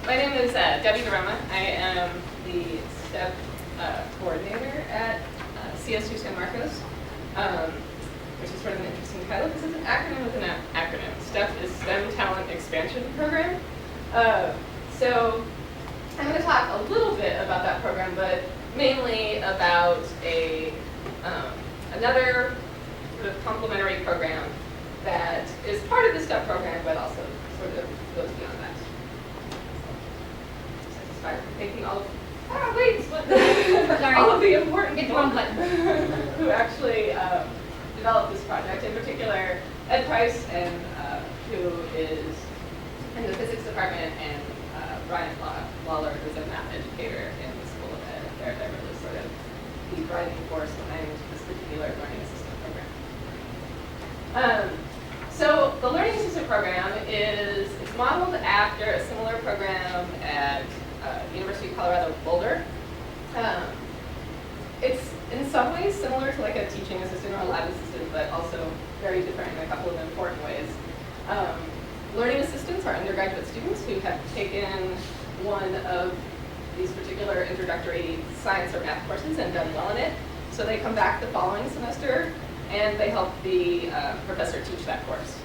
My name is Debbie DeRoma. I am the STEP coordinator at CS2 San Marcos, which is sort of an interesting title because it's an acronym within an acronym. STEP is STEM Talent Expansion Program. So I'm going to talk a little bit about that program, but mainly about another sort of complementary program that is part of the STEP program, but also sort of goes beyond that. So start thanking all of all of the important people who actually developed this project, in particular Ed Price, and who is in the physics department, and Brian Lawler, who's a math educator in the School of Ed. They're really sort of the driving force behind this particular learning assistant program. So the learning assistant program is modeled after a similar program at University of Colorado Boulder. It's in some ways similar to like a teaching assistant or a lab assistant, but also very different in a couple of important ways. Learning assistants are undergraduate students who have taken one of these particular introductory science or math courses and done well in it. So they come back the following semester and they help the professor teach that course.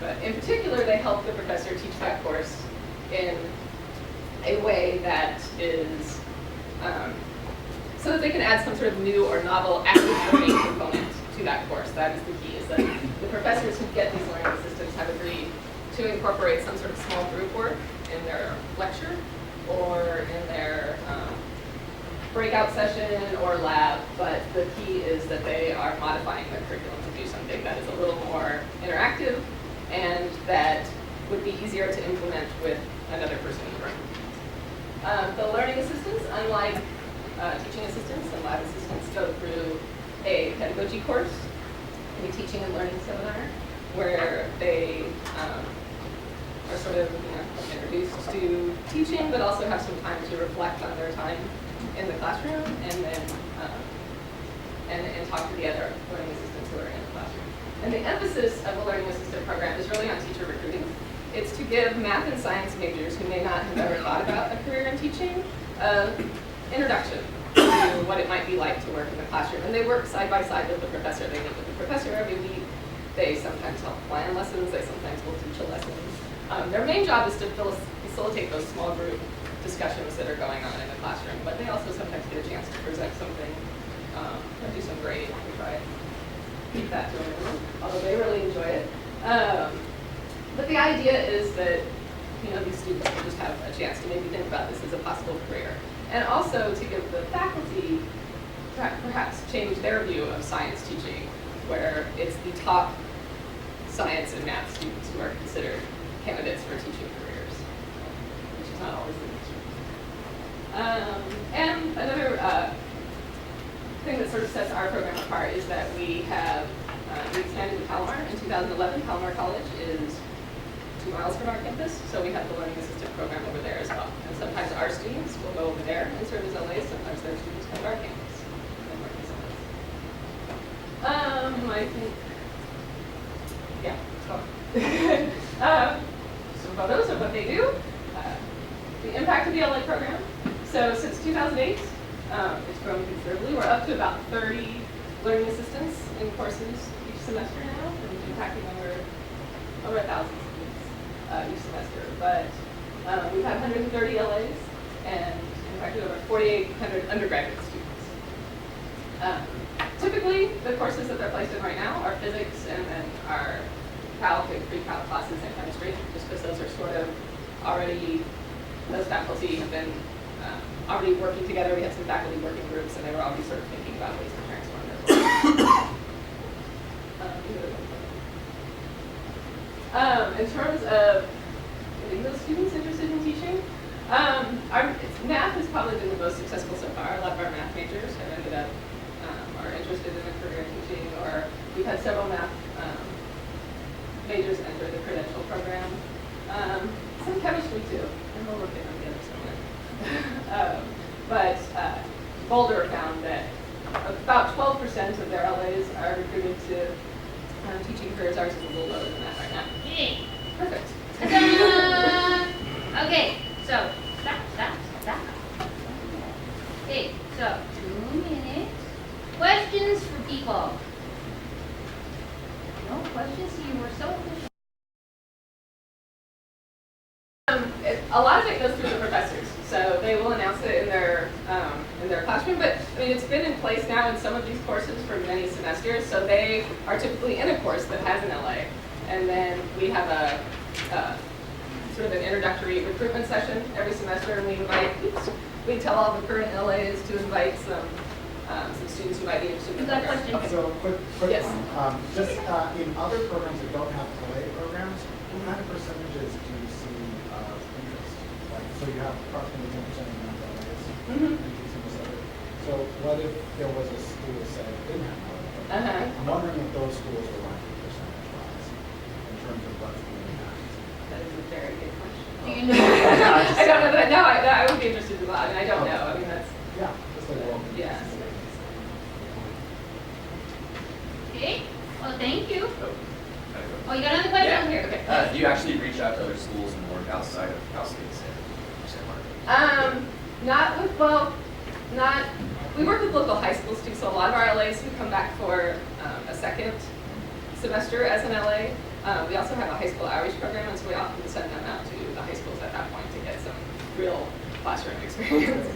But in particular, they help the professor teach that course in a way that is so that they can add some sort of new or novel active learning component to that course. That is the key, is that the professors who get these learning assistants have agreed to incorporate some sort of small group work in their lecture or in their breakout session or lab, but the key is that they are modifying their curriculum to do something that is a little more interactive and that would be easier to implement with another person in the room. The learning assistants, unlike teaching assistants and lab assistants, go through a pedagogy course, a teaching and learning seminar, where they are sort of introduced to teaching, but also have some time to reflect on their time in the classroom, and then and talk to the other learning assistants who are in the classroom. And the emphasis of the learning assistant program is really on teacher recruiting. It's to give math and science majors who may not have ever thought about a career in teaching introduction to what it might be like to work in the classroom. And they work side by side with the professor. They meet with the professor every week. They sometimes help plan lessons. They sometimes will teach a lesson. Their main job is to facilitate those small group discussions that are going on in the classroom, but they also sometimes get a chance to present something or do some grading. We try and keep that to a minimum, although they really enjoy it. But the idea is that these students will just have a chance to maybe think about this as a possible career, and also to give the faculty perhaps change their view of science teaching, where it's the top science and math students who are considered candidates for teaching careers, which is not always the case. And another thing that sort of sets our program apart is that we have we expanded to Palomar in 2011. Palomar College is 2 miles from our campus, so we have the learning assistant program over there as well. And sometimes our students will go over there and serve as LAs. Sometimes their students come to our campus and work as LAs. I think, yeah. So. Some photos of what they do. The impact of the LA program. So since 2008, it's grown considerably. We're up to about 30 learning assistants in courses each semester now, and impacting over 1,000 students each semester. But we've had 130 LAs and impacted over 4,800 undergraduate students. Typically, the courses that they're placed in right now are physics and then our calc and pre-calc classes and chemistry, just because those are sort of already, those faculty have been already working together. We had some faculty working groups, and they were already sort of thinking about ways to transform those. In terms of getting those students interested in teaching, math has probably been the most successful so far. A lot of our math majors have ended up are interested in a career in teaching, or we've had several math majors enter the credential program. Some chemistry too, and we'll look at the other somewhere. But Boulder found that about 12% of their LAs are recruited to teaching careers. Ours is a little lower than that right now. Yay. Perfect. Ta-da! Okay, so So, stop. Okay, so 2 minutes. Questions for people? No questions? You were so efficient. A lot of it goes through the professors, so they will announce it in their classroom. But I mean, it's been in place now in some of these courses for many semesters. So they are typically in a course that has an LA, and then we have a sort of an introductory recruitment session every semester, and we tell all the current LAs to invite some students who might be interested in the program. Okay. So quick Yes. one. Just in other programs that don't have LA programs, what kind of percentages do you see interest? Like, so you have approximately 10% of non-LAs. Mm-hmm. So what if there was a school, say, that didn't have LA programs? I'm wondering if those schools are ranking percentage-wise in terms of what's being impacted. That is a very good question. Do you know? I don't know that. No, I would be interested in that. I mean, I don't know. I mean, that's Yeah, just like well. yeah. Okay, well, thank you. Oh, Oh, you got another question yeah. over here? Okay. Do you actually reach out to other schools and work outside of Cal State San Marcos? Not, we work with local high schools too, so a lot of our LAs who come back for a second semester as an LA. We also have a high school outreach program, and so we often send them out to the high schools at that point to get some real classroom experience.